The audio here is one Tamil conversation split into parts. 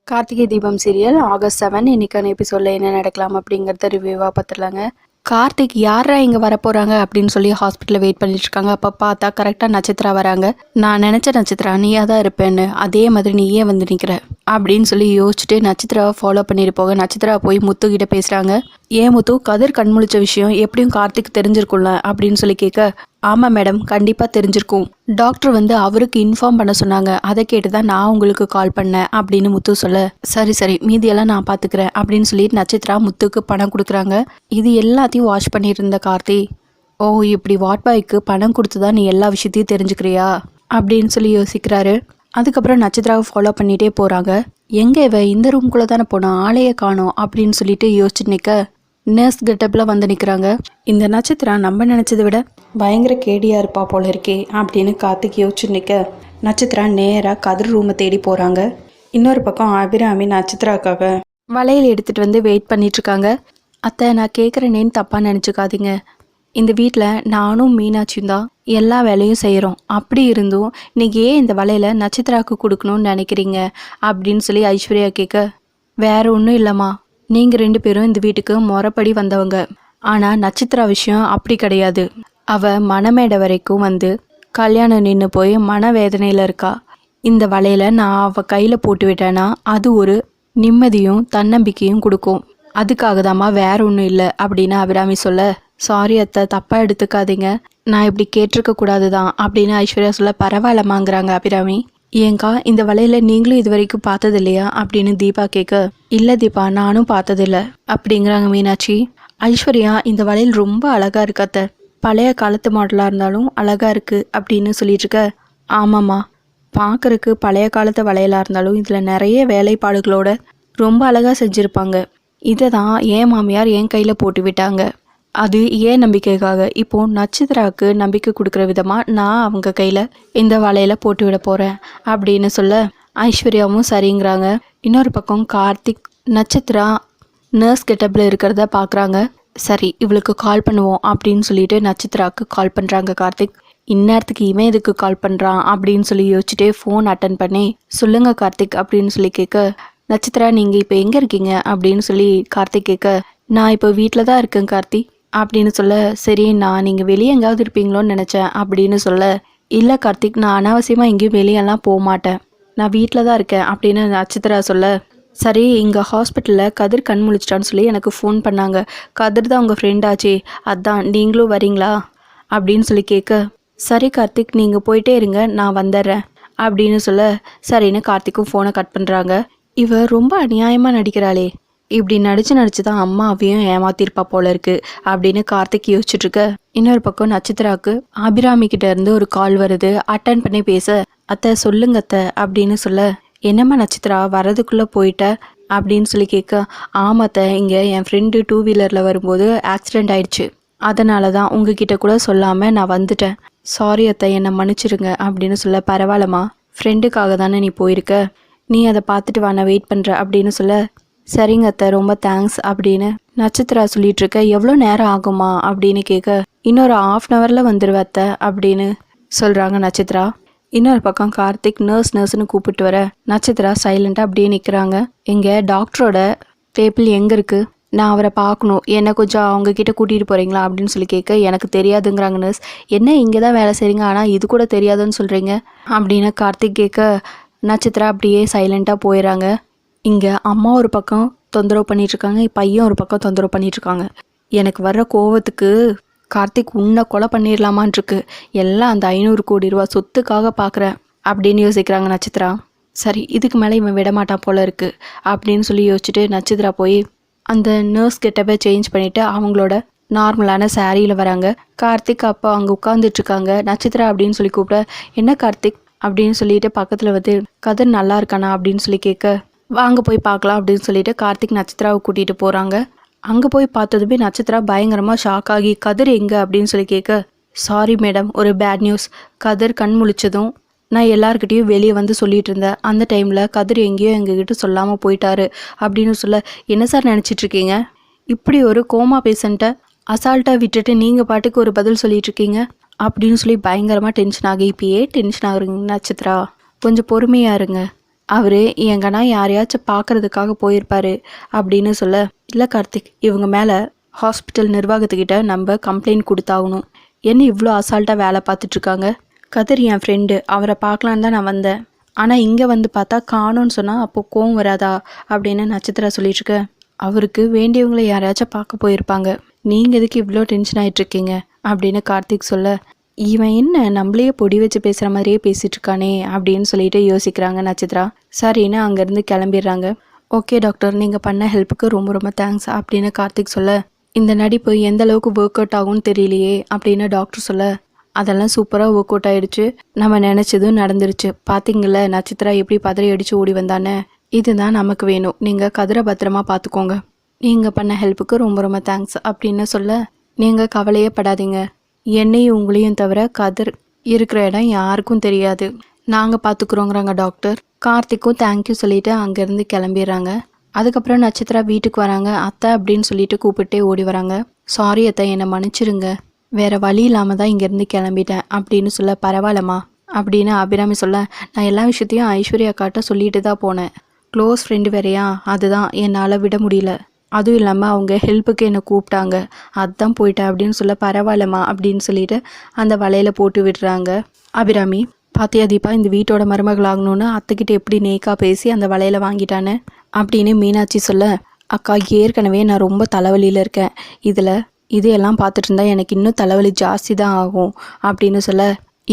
கார்த்திகை தீபம் சீரியல் ஆகஸ்ட் 7 இன்னைக்கான எபிசோட்ல என்ன நடக்கலாம் அப்படிங்கறத ரிவ்யூவா பார்த்துடலாங்க. கார்த்திக் யாரா இங்க வரப்போறாங்க அப்படின்னு சொல்லி ஹாஸ்பிட்டல்ல வெயிட் பண்ணிட்டு இருக்காங்க. அப்ப பார்த்தா கரெக்டா நட்சத்திரா வராங்க. நான் நினைச்ச நட்சத்திரா நீயா தான் இருப்பேன்னு, அதே மாதிரி நீயே வந்து நிக்கிற அப்படின்னு சொல்லி யோசிச்சுட்டு நட்சத்திராவை ஃபாலோ பண்ணிட்டு போக நட்சத்திரா போய் முத்து கிட்ட பேசுறாங்க. ஏன் முத்து, கதிர் கண்முழிச்ச விஷயம் எப்படியும் கார்த்திக் தெரிஞ்சிருக்கும்ல அப்படின்னு சொல்லி கேட்க, ஆமா மேடம், கண்டிப்பா தெரிஞ்சிருக்கும். டாக்டர் வந்து அவருக்கு இன்ஃபார்ம் பண்ண சொன்னாங்க, அதை கேட்டுதான் நான் உங்களுக்கு கால் பண்ணேன் அப்படின்னு முத்து சொல்ல, சரி சரி மீதியெல்லாம் நான் பாத்துக்கிறேன் அப்படின்னு சொல்லி நட்சத்திரா முத்துக்கு பணம் கொடுக்குறாங்க. இது எல்லாத்தையும் வாட்ச் பண்ணிட்டு இருந்த கார்த்தி, ஓ இப்படி வாட் பாய்க்கு பணம் கொடுத்துதான் நீ எல்லா விஷயத்தையும் தெரிஞ்சுக்கிறியா அப்படின்னு சொல்லி யோசிக்கிறாரு. அதுக்கப்புறம் நட்சத்திராவை ஃபாலோ பண்ணிட்டே போறாங்க. எங்க இவ இந்த ரூம்குள்ள தானே போனா, ஆளையே காணோம் அப்படின்னு சொல்லிட்டு யோசிச்சு நிக்க நர்ஸ் கெட்டப்ல வந்து நிக்கிறாங்க. இந்த நட்சத்திரா நம்ம நினைச்சதை விட பயங்கர கேடியா இருப்பா போல இருக்கே அப்படின்னு கார்த்திக் யோசிச்சு நிக்க நட்சத்திரா நேரா கதிர் ரூமை தேடி போறாங்க. இன்னொரு பக்கம் அபிராமி நட்சத்திராக்காக வளையல் எடுத்துட்டு வந்து வெயிட் பண்ணிட்டு இருக்காங்க. அத்தை, நான் கேட்குறேனேன்னு தப்பா நினச்சிக்காதீங்க. இந்த வீட்டில் நானும் மீனாட்சியும் தான் எல்லா வேலையும் செய்கிறோம். அப்படி இருந்தும் நீங்கள் ஏன் இந்த வலையில நட்சத்திராவுக்கு கொடுக்கணும்னு நினைக்கிறீங்க அப்படின்னு சொல்லி ஐஸ்வர்யா கேட்க, வேற ஒன்றும் இல்லைம்மா, நீங்கள் 2 பேரும் இந்த வீட்டுக்கு முறைப்படி வந்தவங்க. ஆனால் நட்சத்திரா விஷயம் அப்படி கிடையாது. அவ மனமேடை வரைக்கும் வந்து கல்யாணம் நின்று போய் மனவேதனையில் இருக்கா. இந்த வலையில நான் அவள் கையில் போட்டு விட்டேன்னா அது ஒரு நிம்மதியும் தன்னம்பிக்கையும் கொடுக்கும். அதுக்காக தாம்மா, வேற ஒன்றும் இல்லை அப்படின்னு அபிராமி சொல்ல, சாரி அத்தை, தப்பாக எடுத்துக்காதீங்க, நான் இப்படி கேட்டிருக்க கூடாது தான் அப்படின்னு ஐஸ்வர்யா சொல்ல, பரவாயில்லம்மாங்கிறாங்க அபிராமி. ஏங்கா, இந்த வலையில நீங்களும் இது வரைக்கும் பார்த்தது இல்லையா அப்படின்னு தீபா கேட்க, இல்லை தீபா, நானும் பார்த்ததில்ல அப்படிங்கிறாங்க மீனாட்சி. ஐஸ்வர்யா, இந்த வளையல் ரொம்ப அழகா இருக்கு அத்தை, பழைய காலத்து மாடலாக இருந்தாலும் அழகா இருக்கு அப்படின்னு சொல்லிட்டு இருக்க, ஆமாம்மா, பார்க்கறக்கு பழைய காலத்து வளையலாக இருந்தாலும் இதில் நிறைய வேலைப்பாடுகளோட ரொம்ப அழகாக செஞ்சுருப்பாங்க. இதை தான் என் மாமியார் என் கையில் போட்டு விட்டாங்க. அது ஏன் நம்பிக்கைக்காக. இப்போ நட்சத்திராவுக்கு நம்பிக்கை கொடுக்குற விதமாக நான் அவங்க கையில் இந்த வலையில போட்டு விட போகிறேன் அப்படின்னு சொல்ல ஐஸ்வர்யாவும் சரிங்கிறாங்க. இன்னொரு பக்கம் கார்த்திக் நட்சத்திரா நர்ஸ் கெட்டப்பில் இருக்கிறத பார்க்குறாங்க. சரி, இவளுக்கு கால் பண்ணுவோம் அப்படின்னு சொல்லிட்டு நட்சத்திராவுக்கு கால் பண்ணுறாங்க கார்த்திக். இந்நேரத்துக்கு இவன் எதுக்கு கால் பண்ணுறான் அப்படின்னு சொல்லி யோசிச்சுட்டே ஃபோன் அட்டன் பண்ணி, சொல்லுங்க கார்த்திக் அப்படின்னு சொல்லி கேட்க, நட்சத்திரா நீங்கள் இப்போ எங்கே இருக்கீங்க அப்படின்னு சொல்லி கார்த்திக் கேட்க, நான் இப்போ வீட்டில் தான் இருக்கேன் கார்த்தி அப்படின்னு சொல்ல, சரி நான் நீங்கள் வெளியே எங்கேயாவது இருப்பீங்களோன்னு நினச்சேன் அப்படின்னு சொல்ல, இல்லை கார்த்திக், நான் அனாவசியமாக எங்கேயும் வெளியெல்லாம் போக மாட்டேன், நான் வீட்டில் தான் இருக்கேன் அப்படின்னு நட்சத்திரா சொல்ல, சரி இங்கே ஹாஸ்பிட்டலில் கதிர் கண் முழிச்சிட்டான்னு சொல்லி எனக்கு ஃபோன் பண்ணாங்க, கதிர் தான் உங்கள் ஃப்ரெண்டாச்சே, அதான் நீங்களும் வரீங்களா அப்படின்னு சொல்லி கேட்க, சரி கார்த்திக், நீங்கள் போயிட்டே இருங்க, நான் வந்துடுறேன் அப்படின்னு சொல்ல, சரின்னு கார்த்திக்கும் ஃபோனை கட் பண்ணுறாங்க. இவ ரொம்ப அநியாயமாக நடிக்கிறாளே, இப்படி நடிச்சு தான் அம்மாவையும் ஏமாத்திருப்பா போல இருக்கு அப்படின்னு கார்த்திக் யோசிச்சுட்டு இருக்க, இன்னொரு பக்கம் நட்சத்திராவுக்கு அபிராமி கிட்ட இருந்து ஒரு கால் வருது. அட்டன் பண்ணி பேச, அத்தை சொல்லுங்க அத்தை அப்படின்னு சொல்ல, என்னம்மா நட்சத்திரா வரதுக்குள்ளே போயிட்ட அப்படின்னு சொல்லி கேட்க, ஆமாத்த, இங்கே என் ஃப்ரெண்டு 2 வீலரில் வரும்போது ஆக்சிடெண்ட் ஆயிடுச்சு, அதனால தான் உங்ககிட்ட கூட சொல்லாமல் நான் வந்துட்டேன், சாரி அத்தை, என்னை மன்னிச்சிருங்க அப்படின்னு சொல்ல, பரவாயில்லம்மா, ஃப்ரெண்டுக்காக தானே நீ போயிருக்க, நீ அதை பார்த்துட்டு வா, நான் வெயிட் பண்ணுற அப்படின்னு சொல்ல, சரிங்க அத்தை, ரொம்ப தேங்க்ஸ் அப்படின்னு நட்சத்திரா சொல்லிட்டு இருக்க. எவ்வளோ நேரம் ஆகுமா அப்படின்னு கேட்க, இன்னொரு 1/2 ஹவரில் வந்துடுவேன் அத்தை அப்படின்னு சொல்கிறாங்க நட்சத்திரா. இன்னொரு பக்கம் கார்த்திக் நர்ஸ்னு கூப்பிட்டு வர நட்சத்திரா சைலண்டாக அப்படியே நிற்கிறாங்க. எங்கள் டாக்டரோட டேபிள் எங்கே இருக்குது, நான் அவரை பார்க்கணும், என்னை கொஞ்சம் அவங்கக்கிட்ட கூட்டிகிட்டு போகிறீங்களா அப்படின்னு சொல்லி கேட்க, எனக்கு தெரியாதுங்கிறாங்க நர்ஸ். என்ன இங்கே தான் வேலை செய்கிறீங்க, ஆனால் இது கூட தெரியாதுன்னு சொல்கிறீங்க அப்படின்னு கார்த்திக் கேட்க, நட்சத்திரா அப்படியே சைலண்ட்டாக போயிடறாங்க. இங்கே அம்மா ஒரு பக்கம் தொந்தரவு பண்ணிகிட்ருக்காங்க, பையன் ஒரு பக்கம் தொந்தரவு பண்ணிகிட்ருக்காங்க. எனக்கு வர்ற கோவத்துக்கு கார்த்திக் உன்னை கொலை பண்ணிடலாமான் இருக்கு, எல்லாம் அந்த 500 கோடி ரூபா சொத்துக்காக பார்க்குறேன் அப்படின்னு யோசிக்கிறாங்க நட்சத்திரா. சரி, இதுக்கு மேலே இவன் விடமாட்டான் போல இருக்கு அப்படின்னு சொல்லி யோசிச்சுட்டு நட்சத்திரா போய் அந்த நர்ஸ் கிட்டவே சேஞ்ச் பண்ணிவிட்டு அவங்களோட நார்மலான சாரியில் வராங்க. கார்த்திக் அப்போ அங்கே உட்காந்துட்ருக்காங்க. நட்சத்திரா அப்படின்னு சொல்லி கூப்பிட, என்ன கார்த்திக் அப்படின்னு சொல்லிட்டு பக்கத்தில் வந்து, கதிர் நல்லா இருக்கானா அப்படின்னு சொல்லி கேட்க, வாங்க போய் பார்க்கலாம் அப்படின்னு சொல்லிட்டு கார்த்திக் நட்சத்திராவை கூட்டிகிட்டு போகிறாங்க. அங்கே போய் பார்த்ததுமே நட்சத்திரா பயங்கரமாக ஷாக் ஆகி, கதிர் எங்கே அப்படின்னு சொல்லி கேட்க, சாரி மேடம், ஒரு பேட் நியூஸ், கதிர் கண் முழிச்சதும் நான் எல்லாருக்கிட்டையும் வெளியே வந்து சொல்லிட்டு இருந்தேன், அந்த டைமில் கதிர் எங்கேயோ எங்ககிட்ட சொல்லாமல் போயிட்டாரு அப்படின்னு சொல்ல, என்ன சார் நினச்சிட்ருக்கீங்க, இப்படி ஒரு கோமா பேஷண்ட்டை அசால்ட்டாக விட்டுட்டு நீங்கள் பாட்டுக்கு ஒரு பதில் சொல்லிட்டு இருக்கீங்க அப்படின்னு சொல்லி பயங்கரமாக டென்ஷன் ஆகி, இப்பயே டென்ஷன் ஆகுறீங்க நட்சத்திரா, கொஞ்சம் பொறுமையாக இருங்க, அவர் எங்கன்னா யாரையாச்சும் பார்க்கறதுக்காக போயிருப்பாரு அப்படின்னு சொல்ல, இல்லை கார்த்திக், இவங்க மேலே ஹாஸ்பிட்டல் நிர்வாகத்துக்கிட்ட நம்ம கம்ப்ளைண்ட் கொடுத்தாகணும். என்ன இவ்வளோ அசால்ட்டாக வேலை பார்த்துட்ருக்காங்க? கதிர் என் ஃப்ரெண்டு, அவரை பார்க்கலான்னு தான் நான் வந்தேன். ஆனால் இங்கே வந்து பார்த்தா காணோன்னு சொன்னால் அப்போ கோவம் வராதா அப்படின்னு நட்சத்திரா சொல்லிட்டுருக்க. அவருக்கு வேண்டியவங்களை யாரையாச்சும் பார்க்க போயிருப்பாங்க. நீங்கள் எதுக்கு இவ்வளோ டென்ஷன் ஆகிட்ருக்கீங்க அப்படின்னு கார்த்திக் சொல்ல, இவன் என்ன நம்மளையே பொடி வச்சு பேசுகிற மாதிரியே பேசிகிட்டு இருக்கானே அப்படின்னு சொல்லிட்டு யோசிக்கிறாங்க நட்சத்திரா. சரின்னு அங்கேருந்து கிளம்பிடுறாங்க. ஓகே டாக்டர், நீங்கள் பண்ண ஹெல்ப்புக்கு ரொம்ப ரொம்ப தேங்க்ஸ் அப்படின்னு கார்த்திக் சொல்ல, இந்த நடிப்பு எந்த அளவுக்கு ஒர்க் அவுட் ஆகும்னு தெரியலையே அப்படின்னு டாக்டர் சொல்ல, அதெல்லாம் சூப்பராக ஒர்க் அவுட் ஆகிடுச்சு, நம்ம நினச்சதும் நடந்துருச்சு. பார்த்தீங்கள நட்சத்திரா எப்படி பதறி அடித்து ஓடி வந்தானே, இதுதான் நமக்கு வேணும். நீங்கள் கதிரை பத்திரமா பார்த்துக்கோங்க. நீங்கள் பண்ண ஹெல்ப்புக்கு ரொம்ப ரொம்ப தேங்க்ஸ் அப்படின்னு சொல்ல, நீங்கள் கவலையே படாதீங்க, என்னையும் உங்களையும் தவிர கதிர் இருக்கிற இடம் யாருக்கும் தெரியாது, நாங்கள் பார்த்துக்குறோங்கிறாங்க டாக்டர். கார்த்திக்கும் தேங்க்யூ சொல்லிட்டு அங்கேருந்து கிளம்பிடுறாங்க. அதுக்கப்புறம் நட்சத்திரா வீட்டுக்கு வராங்க. அத்தை அப்படின்னு சொல்லிட்டு கூப்பிட்டே ஓடி வராங்க. சாரி அத்தை, என்னை மன்னிச்சிருங்க, வேற வழி இல்லாமல் தான் இங்கேருந்து கிளம்பிட்டேன் அப்படின்னு சொல்ல, பரவாயில்லம்மா அப்படின்னு அபிராமி சொல்ல, நான் எல்லா விஷயத்தையும் ஐஸ்வர்யா காட்ட சொல்லிட்டு தான் போனேன். க்ளோஸ் ஃப்ரெண்டு வேறையா, அதுதான் என்னால் விட முடியல. அதுவும் இல்லாமல் அவங்க ஹெல்ப்புக்கு என்னை கூப்பிட்டாங்க, அதுதான் போயிட்டேன் அப்படின்னு சொல்ல, பரவாயில்லம்மா அப்படின்னு சொல்லிட்டு அந்த வலையில் போட்டு விடுறாங்க. அபிராமி, பாத்தியா தீபா, இந்த வீட்டோட மருமகள் ஆகணும்னு அத்தைக்கிட்ட எப்படி நேக்காக பேசி அந்த வலையில் வாங்கிட்டானே அப்படின்னு மீனாட்சி சொல்ல, அக்கா ஏற்கனவே நான் ரொம்ப தலைவலியில் இருக்கேன், இதையெல்லாம் பார்த்துட்டு இருந்தா எனக்கு இன்னும் தலைவலி ஜாஸ்தி தான் ஆகும் அப்படின்னு சொல்ல,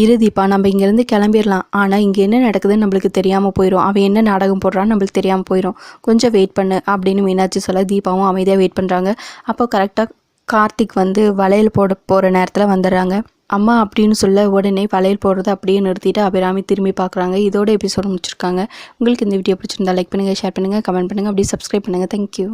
இரு தீபா, நம்ம இங்கேருந்து கிளம்பிடலாம், ஆனால் இங்கே என்ன நடக்குதுன்னு நம்மளுக்கு தெரியாமல் போயிடும், அவன் என்ன நாடகம் போடுறான்னு நம்மளுக்கு தெரியாமல் போயிடும், கொஞ்சம் வெயிட் பண்ணு அப்படின்னு மீனாட்சி சொல்ல, தீபாவும் அமைதியாக வெயிட் பண்ணுறாங்க. அப்போ கரெக்டாக கார்த்திக் வந்து வளையல் போகிற நேரத்தில் வந்துடுறாங்க. அம்மா அப்படின்னு சொல்ல உடனே வளையல் போடுறத அப்படியே நிறுத்திட்டு அபிராமி திரும்பி பார்க்குறாங்க. இதோட எபிசோடு முடிச்சிருக்காங்க. உங்களுக்கு இந்த வீடியோ பிடிச்சிருந்தா லைக் பண்ணுங்கள், ஷேர் பண்ணுங்கள், கமெண்ட் பண்ணுங்கள், அப்படியே சப்ஸ்கிரைப் பண்ணுங்கள். தேங்க்யூ.